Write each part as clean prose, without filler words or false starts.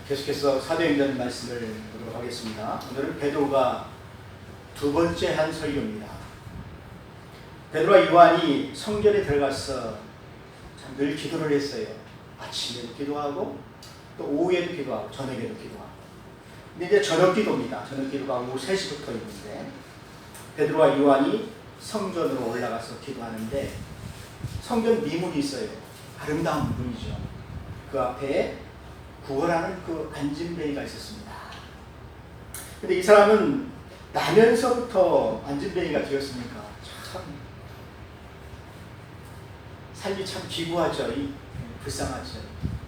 계속해서 사도행전 말씀을 보도록 하겠습니다. 오늘은 베드로가 두 번째 한 설교입니다. 베드로와 요한이 성전에 들어가서 참 늘 기도를 했어요. 아침에도 기도하고 또 오후에도 기도하고 저녁에도 기도하고. 근데 이제 저녁 기도입니다. 저녁 기도가 오후 3시부터 있는데 베드로와 요한이 성전으로 올라가서 기도하는데 성전 미문이 있어요. 아름다운 문이죠. 그 앞에 구걸하는 그 안진뱅이가 있었습니다. 근데 이 사람은 나면서부터 안진뱅이가 되었으니까 참 삶이 참 기구하죠. 불쌍하죠.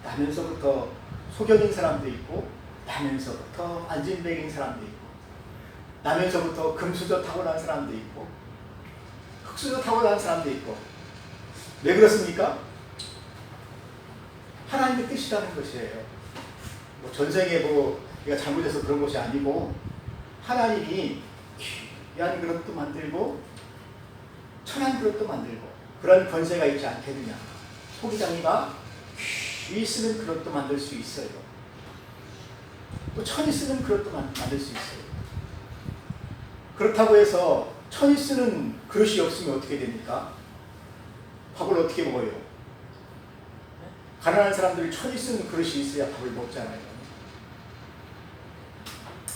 나면서부터 소견인 사람도 있고 나면서부터 안진뱅이인 사람도 있고 나면서부터 금수저 타고난 사람도 있고 흑수저 타고난 사람도 있고. 왜 그렇습니까? 하나님의 뜻이라는 것이에요. 전생에 우리가 잘못해서 그런 것이 아니고 하나님이 귀한 그릇도 만들고 천한 그릇도 만들고 그런 권세가 있지 않겠느냐. 소기장이가 귀 쓰는 그릇도 만들 수 있어요. 또 천이 쓰는 그릇도 만들 수 있어요. 그렇다고 해서 천이 쓰는 그릇이 없으면 어떻게 됩니까? 밥을 어떻게 먹어요? 가난한 사람들이 천이 쓰는 그릇이 있어야 밥을 먹잖아요.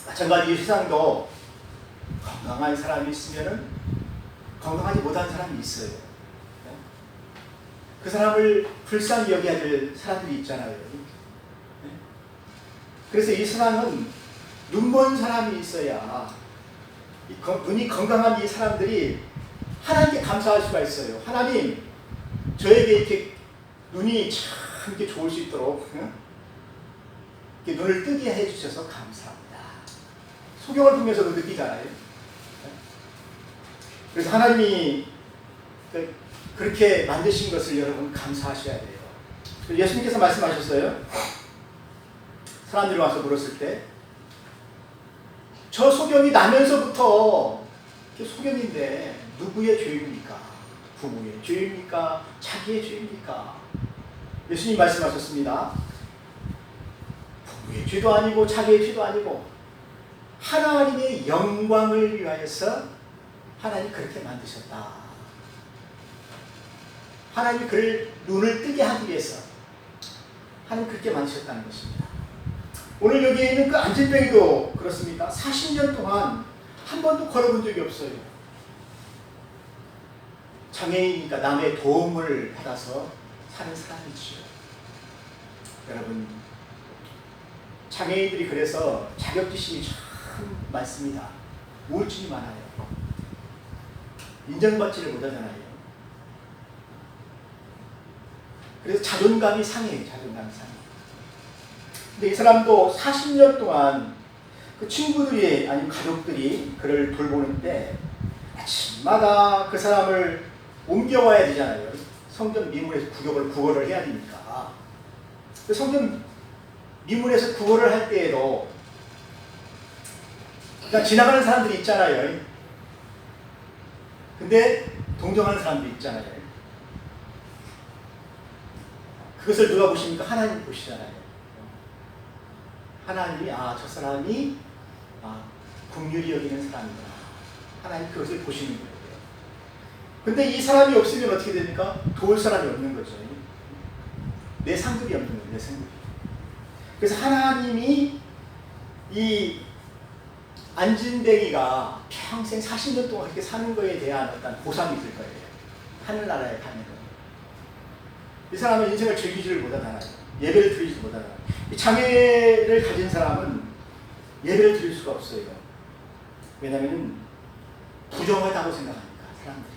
마찬가지로 세상도 건강한 사람이 있으면 건강하지 못한 사람이 있어요. 그 사람을 불쌍히 여겨야 될 사람들이 있잖아요. 그래서 이 세상은 눈먼 사람이 있어야 눈이 건강한 이 사람들이 하나님께 감사할 수가 있어요. 하나님, 저에게 이렇게 눈이 참 이렇게 좋을 수 있도록 이렇게 눈을 뜨게 해주셔서 감사합니다. 소경을 보면서도 느끼잖아요. 그래서 하나님이 그렇게 만드신 것을 여러분 감사하셔야 돼요. 예수님께서 말씀하셨어요. 사람들이 와서 물었을 때 저 소경이 나면서부터 소경인데 누구의 죄입니까? 부모의 죄입니까? 자기의 죄입니까? 예수님 말씀하셨습니다. 부모의 죄도 아니고 자기의 죄도 아니고 하나님의 영광을 위하여서 하나님이 그렇게 만드셨다. 하나님이 그를 눈을 뜨게 하기 위해서 하나님 그렇게 만드셨다는 것입니다. 오늘 여기에 있는 그 안진뱅이도 그렇습니다. 40년 동안 한 번도 걸어본 적이 없어요. 장애인이니까 남의 도움을 받아서 사는 사람이지요. 여러분, 장애인들이 그래서 자격지심이 참 많습니다. 우울증이 많아요. 인정받지를 못하잖아요. 그래서 자존감이 상해요. 자존감이 상해. 근데 이 사람도 40년 동안 그 친구들이 아니면 가족들이 그를 돌보는데 아침마다 그 사람을 옮겨와야 되잖아요. 성전 미문에서 구걸을 해야 되니까. 성전 미문에서 구걸을 할 때에도 그냥 지나가는 사람들이 있잖아요. 근데 동정하는 사람들이 있잖아요. 그것을 누가 보십니까? 하나님 보시잖아요. 하나님이 저 사람이 긍휼히 여기는 사람이구나. 하나님 그것을 보시는 거예요. 근데 이 사람이 없으면 어떻게 됩니까? 도울 사람이 없는 거죠. 내 상급이 없는 거예요. 내 상급이. 그래서 하나님이 이 안진뱅이가 평생 40년 동안 그렇게 사는 거에 대한 어떤 보상이 있을 거예요. 하늘나라에 가면. 이 사람은 인생을 즐기지를 못하잖아요. 예배를 드리지 못하잖아요. 이 장애를 가진 사람은 예배를 드릴 수가 없어요. 왜냐하면 부정하다고 생각하니까, 사람들이.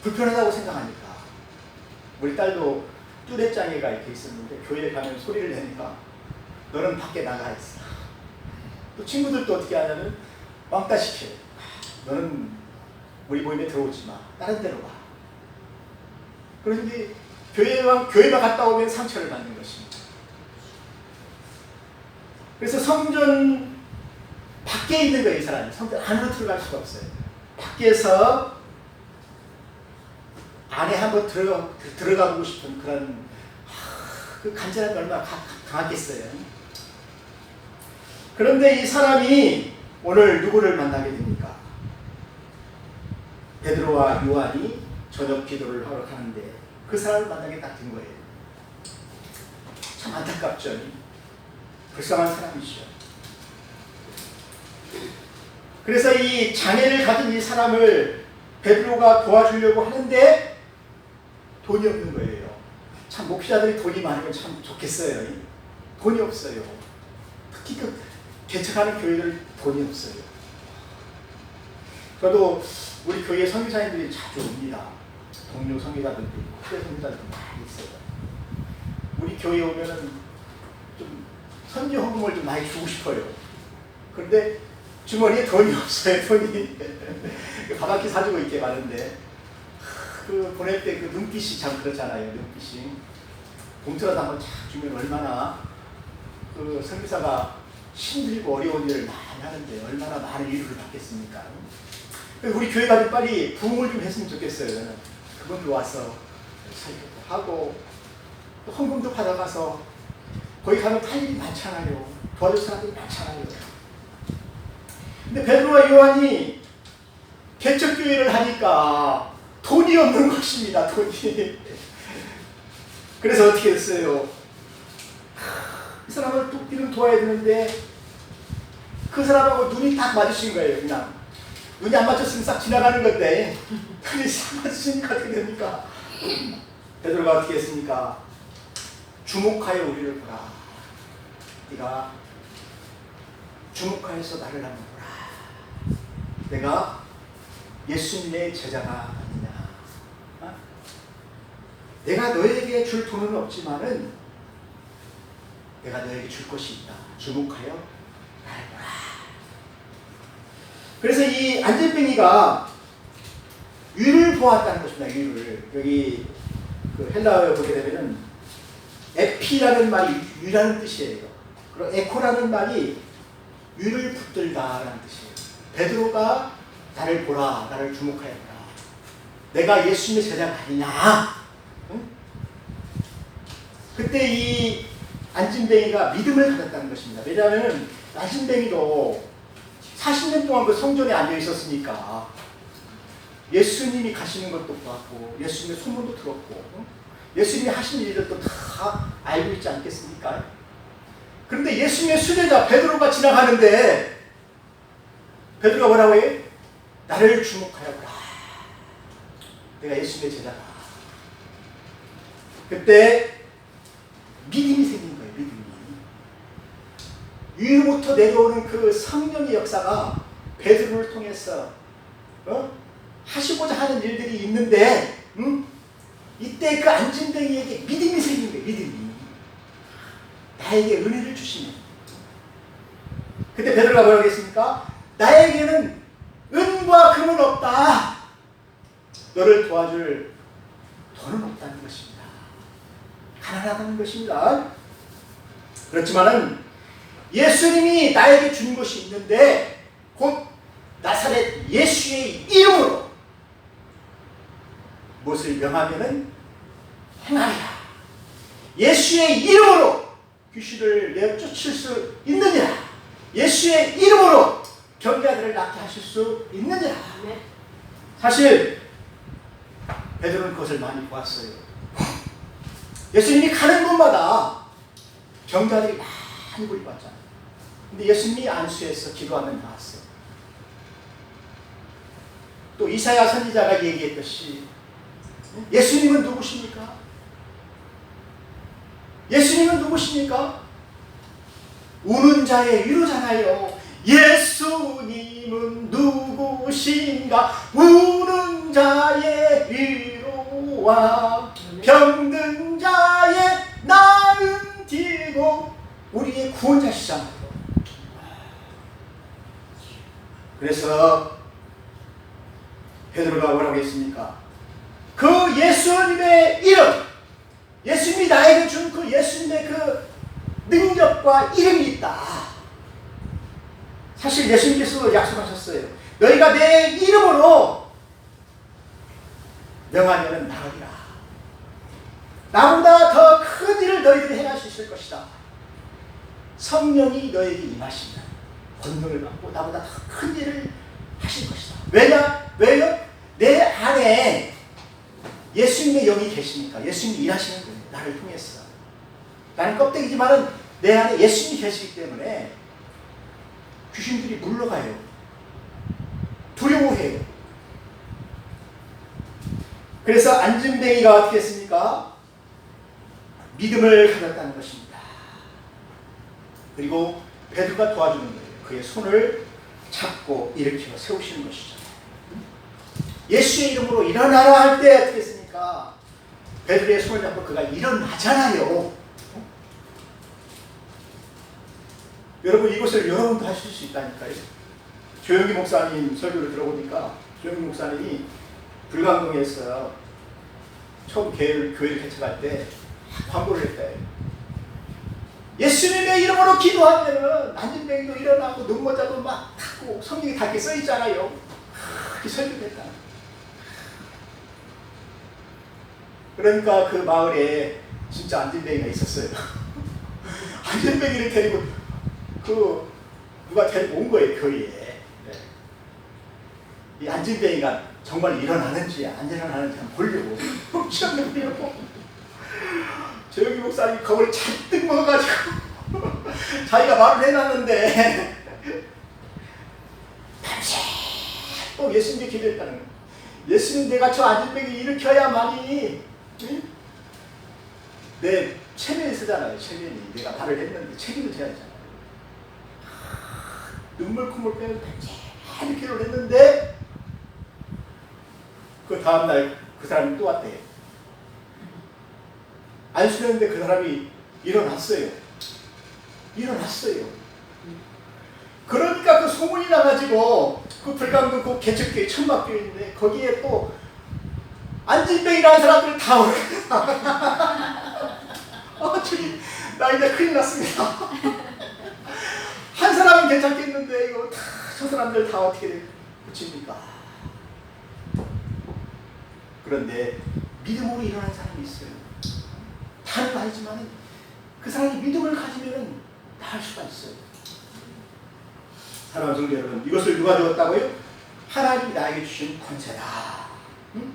불편하다고 생각하니까. 우리 딸도 뚜레장애가 이렇게 있었는데 교회에 가면 소리를 내니까 너는 밖에 나가 있어. 또 친구들도 어떻게 하냐면 왕따 시켜요. 너는 우리 모임에 들어오지 마. 다른 데로 가. 그런데 교회만 갔다 오면 상처를 받는 것입니다. 그래서 성전 밖에 있는 거예요, 이 사람이. 성전 안으로 들어갈 수가 없어요. 밖에서 안에 한번 들어가보고 싶은 그런 그 간절함이 얼마나 강하겠어요. 그런데 이 사람이 오늘 누구를 만나게 됩니까? 베드로와 요한이 저녁 기도를 하러 가는데 그 사람을 만나게 딱 된 거예요. 참 안타깝죠. 불쌍한 사람이죠. 그래서 이 장애를 가진 이 사람을 베드로가 도와주려고 하는데 돈이 없는 거예요. 참 목회자들이 돈이 많으면 참 좋겠어요. 돈이 없어요. 특히 그 개척하는 교회들 돈이 없어요. 저도 우리 교회 선교사님들이 자주 옵니다. 동료 선교사들도 있고 후배 선교사들도 많이 있어요. 우리 교회에 오면은 좀 선교 헌금을 좀 많이 주고 싶어요. 그런데 주머니에 돈이 없어요. 돈이 밥 한 끼 사주고 있게 많은데 그 보낼 때 그 눈빛이 참 그렇잖아요. 눈빛이 봉투라도 한번 착 주면 얼마나 그 선교사가 힘들고 어려운 일을 많이 하는데 얼마나 많은 위로를 받겠습니까? 우리 교회가 좀 빨리 부흥을 좀 했으면 좋겠어요. 저는 그분도 와서 설교도 하고 또 헌금도 받아가서 거기 가면 할 일이 많잖아요. 도와줄 사람들이 많잖아요. 근데 베드로와 요한이 개척교회를 하니까 돈이 없는 것입니다. 돈이. 그래서 어떻게 했어요? 이 사람을 돕기는 도와야 되는데 그 사람하고 눈이 딱 맞으신 거예요. 그냥 눈이 안 맞췄으면 싹 지나가는 건데 눈이 싹 맞으시니까 어떻게 됩니까? 베드로가 어떻게 했습니까? 주목하여 우리를 보라. 네가 주목하여서 나를 한번 보라. 내가 예수님의 제자가 아니냐. 어? 내가 너에게 줄 돈은 없지만은 내가 너에게 줄 것이 있다. 주목하여 나를 보라. 그래서 이 안진뱅이가 위를 보았다는 것입니다. 위를. 여기 그 헬라어에 보게 되면은 에피라는 말이 위라는 뜻이에요. 그리고 에코라는 말이 위를 붙들다라는 뜻이에요. 베드로가 나를 보라, 나를 주목하여 보라. 내가 예수님의 제자가 아니냐. 응? 그때 이 안진뱅이가 믿음을 가졌다는 것입니다. 왜냐하면 안진뱅이도 40년 동안 그 성전에 앉아 있었으니까 예수님이 가시는 것도 보았고 예수님의 소문도 들었고 예수님이 하신 일들도 다 알고 있지 않겠습니까? 그런데 예수님의 수제자 베드로가 지나가는데 베드로가 뭐라고 해요? 나를 주목하여 보라. 내가 예수님의 제자다. 그때 믿음이 생긴 거예요. 믿음이. 위로부터 내려오는 그 성령의 역사가 베드로를 통해서 하시고자 하는 일들이 있는데 이때 그 안진뱅이에게 믿음이 생긴 거예요. 믿음이. 나에게 은혜를 주시네. 그때 베드로가 뭐라고 했습니까? 나에게는 은과 금은 없다. 너를 도와줄 돈은 없다는 것입니다. 가난하다는 것입니다. 그렇지만은 예수님이 나에게 준 것이 있는데 곧 나사렛 예수의 이름으로 무엇을 명하면은 행하리라. 예수의 이름으로 귀신을 내쫓을 수 있느니라. 예수의 이름으로 병자들을 낫게 하실 수 있느니라. 사실 베드로는 그것을 많이 보았어요. 예수님이 가는 곳마다 병자들이 많이 구리받잖아요. 근데 예수님이 안수해서 기도하면 나았어요. 또 이사야 선지자가 얘기했듯이 예수님은 누구십니까? 예수님은 누구십니까? 우는 자의 위로잖아요. 예수님은 누구신가? 우는 자의 위로와 병든 자의 나은 뒤고 우리의 구원자시잖아요. 그래서 베드로가 뭐라고 했습니까? 그 예수님의 이름, 예수님이 나에게 준 그 예수님의 그 능력과 이름이 있다. 사실 예수님께서 약속하셨어요. 너희가 내 이름으로 명하면 나으리라. 나보다 더 큰 일을 너희들이 행할 수 있을 것이다. 성령이 너에게 임하신다. 권능을 받고 나보다 더 큰 일을 하실 것이다. 왜요? 내 안에 예수님의 영이 계시니까. 예수님이 일하시는 거예요. 나를 통해서. 나는 껍데기지만은 내 안에 예수님이 계시기 때문에 귀신들이 물러가요. 두려워해요. 그래서 안진뱅이가 어떻게 했습니까? 믿음을 가졌다는 것입니다. 그리고 베드로가 도와주는 거예요. 그의 손을 잡고 일으켜 세우시는 것이죠. 예수의 이름으로 일어나라 할 때 어떻게 했습니까? 베드로의 손을 잡고 그가 일어나잖아요. 여러분, 이것을 여러분도 하실 수 있다니까요. 조영기 목사님 설교를 들어보니까 조영기 목사님이 불광동에서 처음 교회를 개척할 때 광고를 했대요. 예수님의 이름으로 기도하면은 안진뱅이도 일어나고 눈모자도 막 닫고 성경에 다 이렇게 써 있잖아요. 그렇게 설교했다. 그러니까 그 마을에 진짜 안진뱅이가 있었어요. 안진뱅이를 데리고 누가 데리고 온 거예요, 교회에. 네. 이 안진뱅이가 정말 일어나는지 안 일어나는지 한번 보려고 시험해보려고 조영기 목사님이 겁을 잔뜩 먹어가지고 자기가 말을 해놨는데 또 예수님께 기도했다는 거예요. 예수님, 내가 저 안진뱅이 일으켜야만이 내 체면이 쓰잖아요. 체면이. 내가 말을 했는데 책임을 져야 하잖아요. 눈물 콧물 빼면 이렇게 기도를 했는데 그 다음날 그 사람이 또 왔대요. 안수했는데 그 사람이 일어났어요. 그러니까 그 소문이 나가지고 그 불광동 그 개척교회 천막교회인데 거기에 또 안진뱅이라는 사람들 다 오래. 저기 나 이제 큰일 났습니다. 한 사람은 괜찮겠는데 이거 저 사람들 다 어떻게 붙입니까? 그런데 믿음으로 일어난 사람이 있어요. 다는 아니지만 그 사람이 믿음을 가지면 나을 수가 있어요. 사랑하는 성도 여러분, 이것을 누가 주었다고요? 하나님이 나에게 주신 권세다. 응?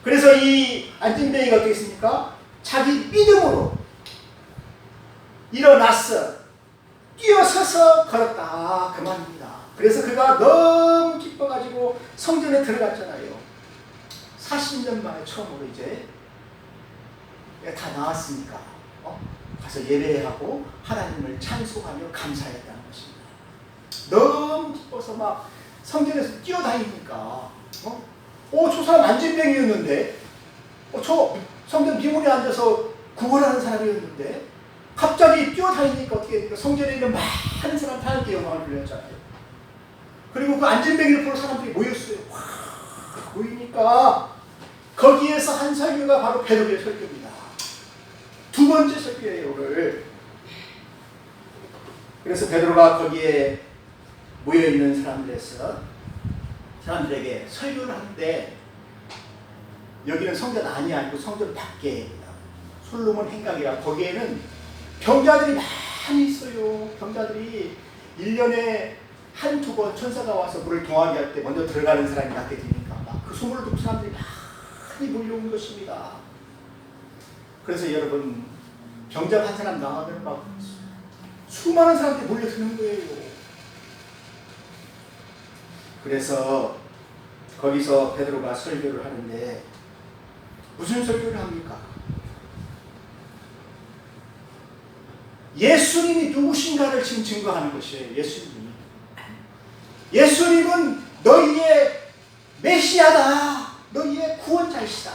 그래서 이 안진뱅이가 어떻게 했습니까? 자기 믿음으로 일어났어. 뛰어서서 걸었다. 그 말입니다. 그래서 그가 너무 기뻐가지고 성전에 들어갔잖아요. 40년 만에 처음으로 이제 다 나왔으니까 가서 예배하고 하나님을 찬송하며 감사했다는 것입니다. 너무 기뻐서 막 성전에서 뛰어다니니까 저 사람 안진뱅이였는데 저 성전 미문에 앉아서 구걸하는 사람이었는데 갑자기 뛰어다니니까 어떻게 됩니까? 성전에 있는 많은 사람 다 함께 영광을 돌렸잖아요. 그리고 그 안진뱅이를 보러 사람들이 모였어요. 와, 모이니까 거기에서 한 설교가 바로 베드로의 설교입니다. 두 번째 설교예요, 오늘. 그래서 베드로가 거기에 모여있는 사람들에게 설교를 하는데 여기는 성전 안이 아니고 성전 밖에입니다. 솔로몬 행각이라 거기에는 병자들이 많이 있어요. 병자들이 1년에 한두 번 천사가 와서 물을 동하게 할 때 먼저 들어가는 사람이 낫게 되니까 막 그 소문을 듣고 사람들이 많이 몰려온 것입니다. 그래서 여러분, 병자 한 사람 나가면 막 수많은 사람들이 몰려드는 거예요. 그래서 거기서 베드로가 설교를 하는데 무슨 설교를 합니까? 예수님이 누구신가를 지금 증거하는 것이에요. 예수님은 너희의 메시아다. 너희의 구원자이시다.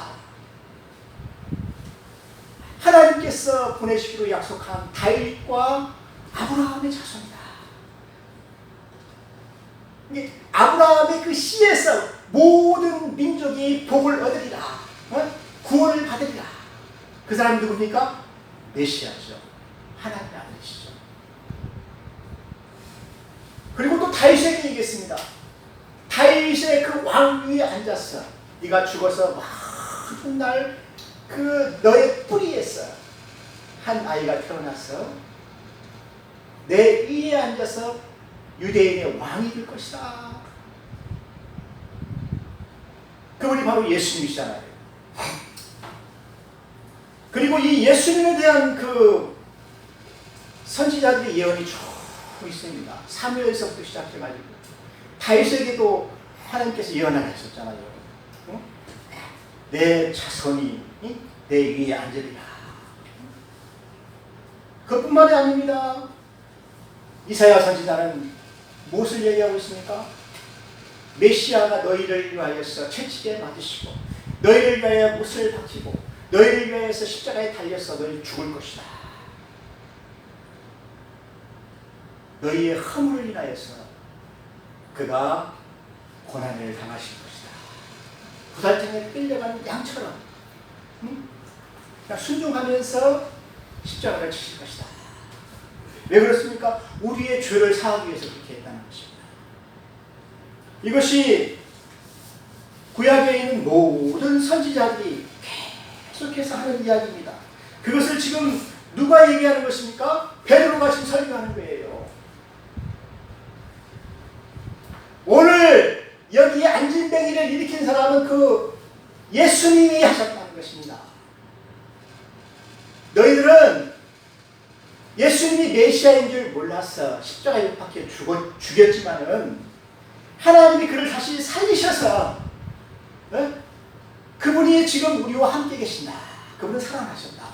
하나님께서 보내시기로 약속한 다윗과 아브라함의 자손이다. 아브라함의 그 씨에서 모든 민족이 복을 얻으리라. 구원을 받으리라. 그 사람이 누굽니까? 메시아죠. 하나님의 아들이시죠. 그리고 또 다윗에게 얘기했습니다. 다윗의 그 왕위에 앉았어. 네가 죽어서 막 훗날 그 너의 뿌리에서 한 아이가 태어나서 내 위에 앉아서 유대인의 왕이 될 것이다. 그분이 바로 예수님이시잖아요. 그리고 이 예수님에 대한 그 선지자들의 예언이 쭉 있습니다. 사무엘서부터 시작해가지고 다윗에게도 하나님께서 예언을 하셨잖아요. 내 자손이 내 위에 앉으리라. 그뿐만이 아닙니다. 이사야 선지자는 무엇을 얘기하고 있습니까? 메시아가 너희를 위하여서 채찍에 맞으시고 너희를 위하여 못을 박히고 너희를 위하여서 십자가에 달려서 너희 죽을 것이다. 너희의 허물을 인하여서 그가 고난을 당하실 것이다. 부살장에 끌려가는 양처럼 그냥 순종하면서 십자가를 지실 것이다. 왜 그렇습니까? 우리의 죄를 사하기 위해서 그렇게 했다는 것입니다. 이것이 구약에 있는 모든 선지자들이 계속해서 하는 이야기입니다. 그것을 지금 누가 얘기하는 것입니까? 베드로가 지금 설명하는 거예요. 오늘 여기에 안진뱅이를 일으킨 사람은 그 예수님이 하셨다는 것입니다. 너희들은 예수님이 메시아인 줄 몰라서 십자가에 못 박혀 죽였지만은 하나님이 그를 다시 살리셔서 그분이 지금 우리와 함께 계신다. 그분은 살아나셨다.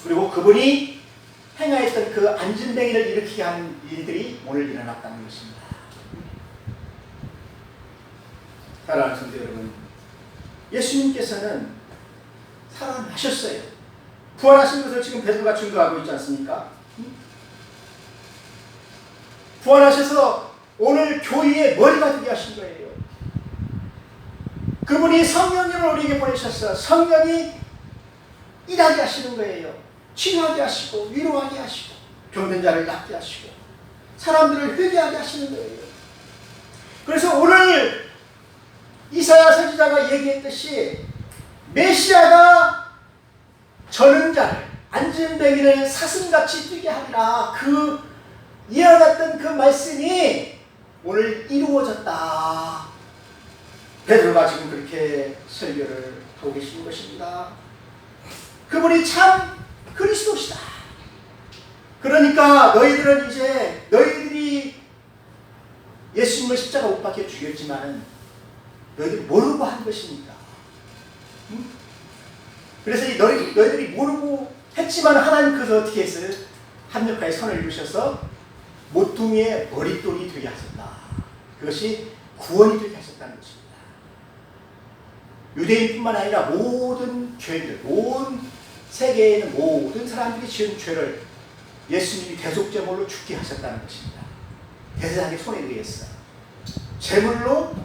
그리고 그분이 행하였던 그 안진뱅이를 일으키게 하는 일들이 오늘 일어났다는 것입니다. 사랑하는 성도 여러분, 예수님께서는 살아나셨어요. 부활하신 것을 지금 베드로가 증거하고 있지 않습니까? 부활하셔서 오늘 교회의 머리가 되게 하신 거예요. 그분이 성령님을 우리에게 보내셔서 성령이 일하게 하시는 거예요. 치유하게 하시고 위로하게 하시고 병든 자를 낫게 하시고 사람들을 회개하게 하시는 거예요. 그래서 오늘 이사야 선지자가 얘기했듯이 메시아가 저는 자를 안진뱅이를 사슴같이 뛰게 하리라. 그 예언했던 그 말씀이 오늘 이루어졌다. 베드로가 지금 그렇게 설교를 하고 계신 것입니다. 그분이 참 그리스도시다. 그러니까 너희들은 이제 너희들이 예수님을 십자가 못 박혀 죽였지만은 너희들이 모르고 한 것입니다. 그래서 너희들이 모르고 했지만 하나님께서 어떻게 했어요? 합력하여 선을 이루셔서 모퉁이의 머릿돌이 되게 하셨다. 그것이 구원이 되게 하셨다는 것입니다. 유대인뿐만 아니라 모든 죄인들, 온 세계에 있는 모든 사람들이 지은 죄를 예수님이 대속제물로 죽게 하셨다는 것입니다. 대제사장의 손에 의해서 제물로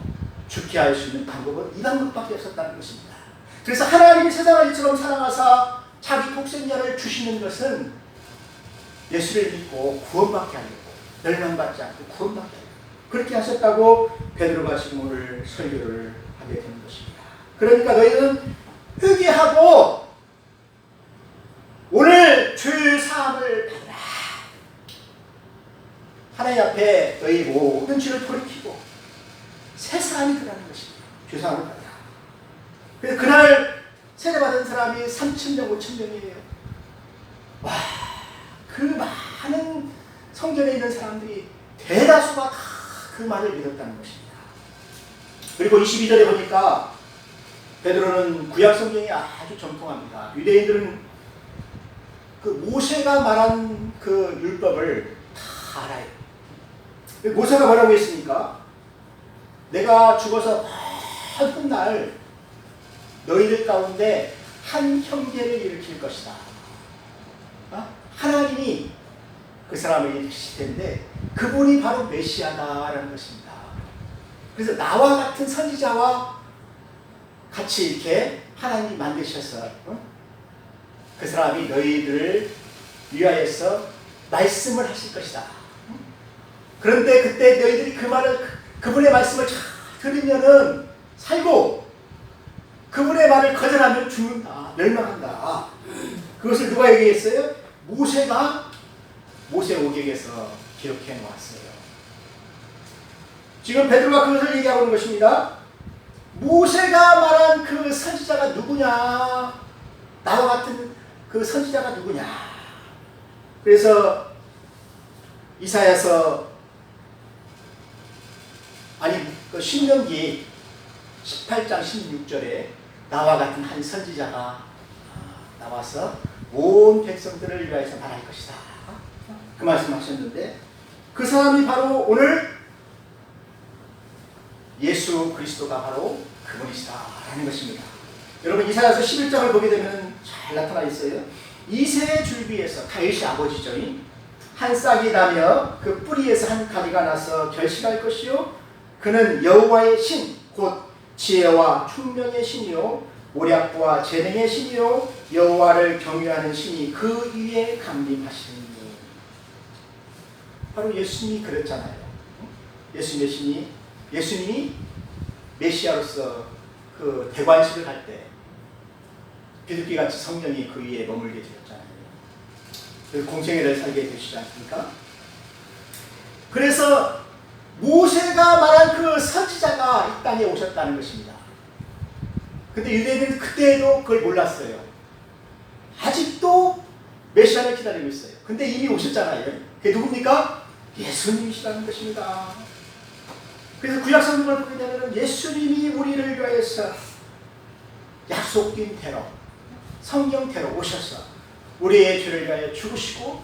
죽게 할 수 있는 방법은 이 방법밖에 없었다는 것입니다. 그래서 하나님이 세상을 이처럼 사랑하사 자기 독생자를 주시는 것은 예수를 믿고 구원받게 하려고, 멸망받지 않고 구원받게 하려고 그렇게 하셨다고 베드로가 지금 오늘 설교를 하게 되는 것입니다. 그러니까 너희는 회개하고 오늘 죄 사함을 받으라. 하나님 앞에 너희 모든 죄를 돌이키고 새 사람이 되라는 것입니다. 죄 사함을 받으라. 그래서 그날 세례받은 사람이 3,000명, 5,000명이에요. 와, 그 많은 성전에 있는 사람들이 대다수가 다 그 말을 믿었다는 것입니다. 그리고 22절에 보니까 베드로는 구약 성경이 아주 정통합니다. 유대인들은 그 모세가 말한 그 율법을 다 알아요. 모세가 뭐라고 했습니까? 내가 죽어서 먼 훗날 너희들 가운데 한 형제를 일으킬 것이다. 하나님이 그 사람을 일으키실 텐데 그분이 바로 메시아다라는 것입니다. 그래서 나와 같은 선지자와 같이 이렇게 하나님이 만드셔서 그 사람이 너희들을 위하여서 말씀을 하실 것이다. 그런데 그때 너희들이 그 말을, 그분의 말씀을 잘 들으면은 살고 그분의 말을 거절하면 죽는다, 멸망한다. 그것을 누가 얘기했어요? 모세가 모세오경에서 기록해 놓았어요. 지금 베드로가 그것을 얘기하고 있는 것입니다. 모세가 말한 그 선지자가 누구냐? 나와 같은 그 선지자가 누구냐? 그래서 이사야서 그 신명기 18장 16절에 나와 같은 한 선지자가 나와서 온 백성들을 위하여서 말할 것이다. 그 말씀하셨는데 그 사람이 바로 오늘 예수 그리스도가 바로 그분이시다라는 것입니다. 여러분 이사야서 11장을 보게 되면 잘 나타나 있어요. 이새의 줄기에서 다윗이 아버지죠. 한 싹이 나며 그 뿌리에서 한 가지가 나서 결실할 것이요 그는 여호와의 신 곧 지혜와 총명의 신이요 모략부와 재능의 신이요 여호와를 경외하는 신이 그 위에 강림하시니. 바로 예수님이 그랬잖아요. 예수님이 메시아로서 그 대관식을 할 때 비둘기같이 성령이 그 위에 머물게 되었잖아요. 그 공생애를 살게 되시지 않습니까? 그래서 모세가 말한 그 선지자가 이 땅에 오셨다는 것입니다. 근데 유대인은 그때도 그걸 몰랐어요. 아직도 메시아를 기다리고 있어요. 근데 이미 오셨잖아요. 그게 누굽니까? 예수님이시라는 것입니다. 그래서 구약 성경을 보게 되면 예수님이 우리를 위하여서 약속된 대로 성경대로 오셔서 우리의 죄를 위하여 죽으시고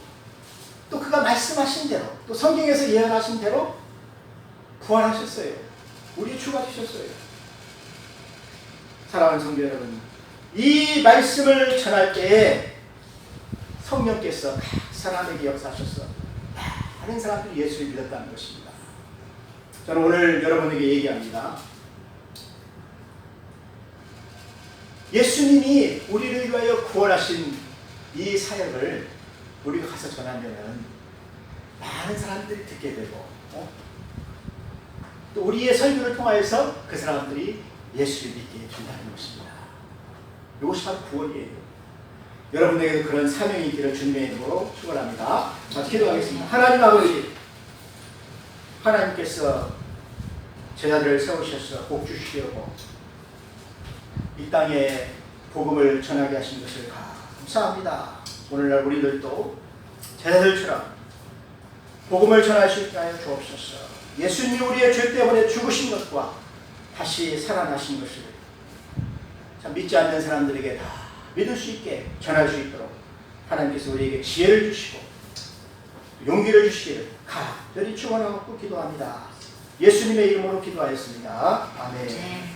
또 그가 말씀하신 대로 또 성경에서 예언하신 대로 부활하셨어요. 우리의 주가 되셨어요. 사랑하는 성도 여러분, 이 말씀을 전할 때에 성령께서 각 사람에게 역사하셔서 많은 사람들이 예수를 믿었다는 것입니다. 저는 오늘 여러분에게 얘기합니다. 예수님이 우리를 위하여 구원하신 이 사역을 우리가 가서 전하면 많은 사람들이 듣게 되고 또 우리의 설교를 통하여서 그 사람들이 예수를 믿게 된다는 것입니다. 이것이 바로 구원이에요. 여러분에게도 그런 사명이 있기를 주님의 이름으로 축원합니다. 자, 기도하겠습니다. 하나님 아버지, 하나님께서 제자들을 세우셔서 복 주시려고 이 땅에 복음을 전하게 하신 것을 감사합니다. 오늘날 우리들도 제자들처럼 복음을 전할 수 있게 하여 주옵소서. 예수님이 우리의 죄 때문에 죽으신 것과 다시 살아나신 것을 참 믿지 않는 사람들에게 다 믿을 수 있게 전할 수 있도록 하나님께서 우리에게 지혜를 주시고 용기를 주시기를 간절히 축원하고 기도합니다. 예수님의 이름으로 기도하였습니다. 아멘.